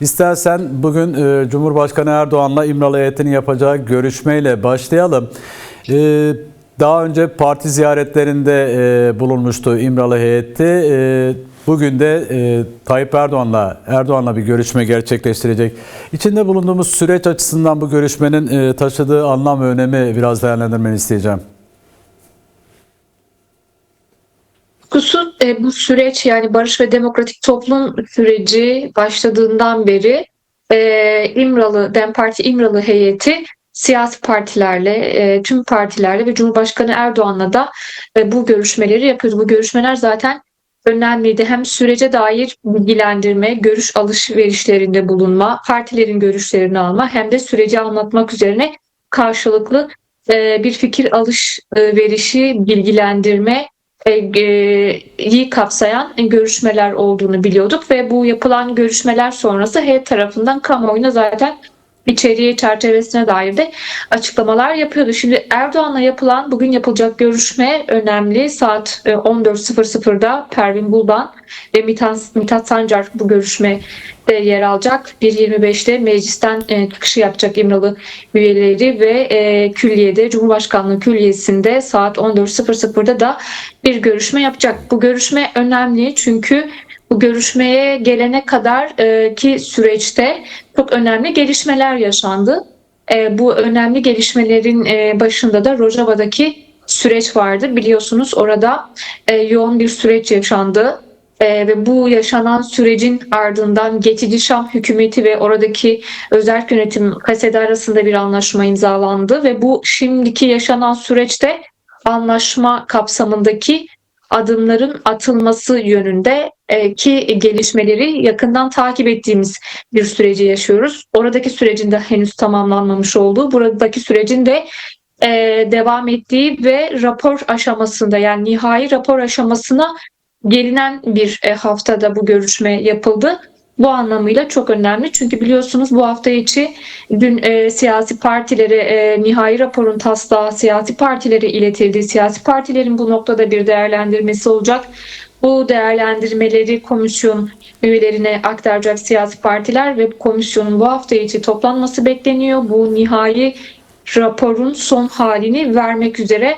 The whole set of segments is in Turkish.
İstersen bugün Cumhurbaşkanı Erdoğan'la İmralı heyetinin yapacağı görüşmeyle başlayalım. Daha önce parti ziyaretlerinde bulunmuştu İmralı heyeti. Bugün de Tayyip Erdoğan'la bir görüşme gerçekleştirecek. İçinde bulunduğumuz süreç açısından bu görüşmenin taşıdığı anlam ve önemi biraz değerlendirmeni isteyeceğim. Bu süreç, yani Barış ve Demokratik Toplum süreci başladığından beri DEM Parti İmralı heyeti siyasi partilerle, tüm partilerle ve Cumhurbaşkanı Erdoğan'la da bu görüşmeleri yapıyordu. Bu görüşmeler zaten önemliydi. Hem sürece dair bilgilendirme, görüş alışverişlerinde bulunma, partilerin görüşlerini alma, hem de süreci anlatmak üzerine karşılıklı bir fikir alışverişi, bilgilendirme iyi kapsayan görüşmeler olduğunu biliyorduk ve bu yapılan görüşmeler sonrası heyet tarafından kamuoyuna zaten içeriği çerçevesine dair de açıklamalar yapıyordu. Şimdi Erdoğan'la bugün yapılacak görüşme önemli. Saat 14.00'da Pervin Buldan ve Mithat Sancar bu görüşmede yer alacak. 1.25'te meclisten çıkışı yapacak İmralı üyeleri ve külliyede, Cumhurbaşkanlığı Külliyesi'nde saat 14.00'da da bir görüşme yapacak. Bu görüşme önemli çünkü bu görüşmeye gelene kadar ki süreçte çok önemli gelişmeler yaşandı. Bu önemli gelişmelerin başında da Rojava'daki süreç vardı. Biliyorsunuz orada yoğun bir süreç yaşandı. Ve bu yaşanan sürecin ardından geçici Şam hükümeti ve oradaki özerk yönetim kasedi arasında bir anlaşma imzalandı ve bu şimdiki yaşanan süreçte anlaşma kapsamındaki adımların atılması yönünde ki gelişmeleri yakından takip ettiğimiz bir süreci yaşıyoruz. Oradaki sürecin de henüz tamamlanmamış olduğu, buradaki sürecin de devam ettiği ve rapor aşamasında, yani nihai rapor aşamasına gelinen bir haftada bu görüşme yapıldı. Bu anlamıyla çok önemli çünkü biliyorsunuz bu hafta içi dün siyasi partilere nihai raporun taslağı siyasi partilere iletildi. Siyasi partilerin bu noktada bir değerlendirmesi olacak. Bu değerlendirmeleri komisyon üyelerine aktaracak siyasi partiler ve komisyonun bu hafta içi toplanması bekleniyor. Bu nihai raporun son halini vermek üzere.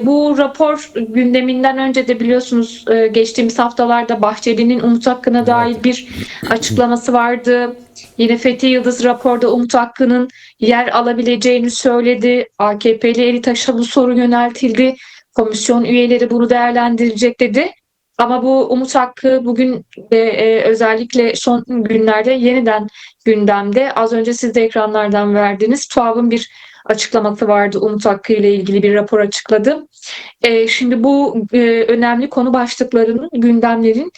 Bu rapor gündeminden önce de biliyorsunuz geçtiğimiz haftalarda Bahçeli'nin Umut Hakkı'na dair bir açıklaması vardı. Yine Fethi Yıldız raporda Umut Hakkı'nın yer alabileceğini söyledi. AKP'li Elitaş'a bu soru yöneltildi. Komisyon üyeleri bunu değerlendirecek dedi. Ama bu Umut Hakkı bugün de özellikle son günlerde yeniden gündemde. Az önce siz de ekranlardan verdiğiniz TÜAV'ın bir açıklaması vardı. Umut Hakkı ile ilgili bir rapor açıkladı. Şimdi bu önemli konu başlıklarının, gündemlerin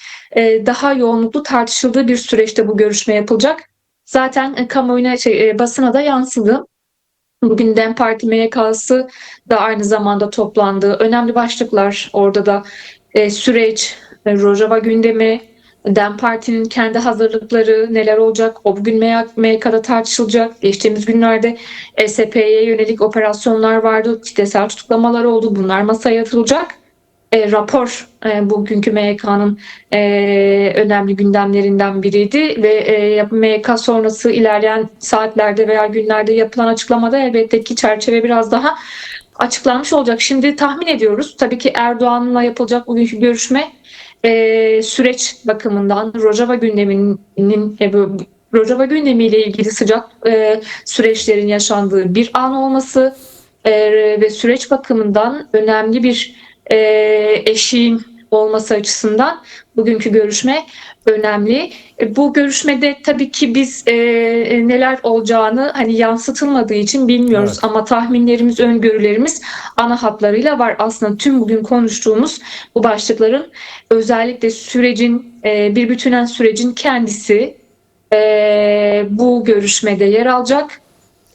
daha yoğunluklu tartışıldığı bir süreçte bu görüşme yapılacak. Zaten kamuoyuna, basına da yansıdı. Bugün DEM Parti MYK'sı da aynı zamanda toplandı. Önemli başlıklar orada da süreç, Rojava gündemi, DEM Parti'nin kendi hazırlıkları neler olacak? O bugün MYK'da tartışılacak. Geçtiğimiz günlerde SP'ye yönelik operasyonlar vardı. Kitlesel tutuklamalar oldu. Bunlar masaya atılacak. Rapor bugünkü MYK'nın önemli gündemlerinden biriydi ve MYK sonrası ilerleyen saatlerde veya günlerde yapılan açıklamada elbette ki çerçeve biraz daha açıklanmış olacak. Şimdi tahmin ediyoruz. Tabii ki Erdoğan'la yapılacak bugünkü görüşme süreç bakımından Rojava gündemiyle ilgili sıcak süreçlerin yaşandığı bir an olması ve süreç bakımından önemli bir eşiğin olması açısından bugünkü görüşme önemli. Bu görüşmede tabii ki biz neler olacağını hani yansıtılmadığı için bilmiyoruz, Evet. ama tahminlerimiz, öngörülerimiz ana hatlarıyla var. Aslında tüm bugün konuştuğumuz bu başlıkların, özellikle sürecin, bir bütünen sürecin kendisi bu görüşmede yer alacak.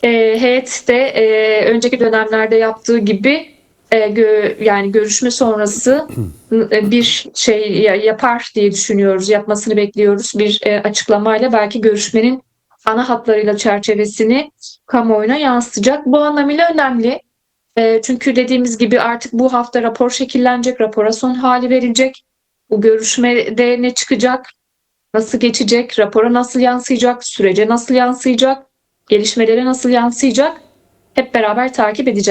Heyet de önceki dönemlerde yaptığı gibi yani görüşme sonrası bir şey yapar diye düşünüyoruz. Yapmasını bekliyoruz. Bir açıklamayla belki görüşmenin ana hatlarıyla çerçevesini kamuoyuna yansıtacak. Bu anlamıyla önemli. Çünkü dediğimiz gibi artık bu hafta rapor şekillenecek. Rapora son hali verilecek. Bu görüşmede ne çıkacak? nasıl geçecek, rapora nasıl yansıyacak, sürece nasıl yansıyacak, gelişmelere nasıl yansıyacak hep beraber takip edeceğiz.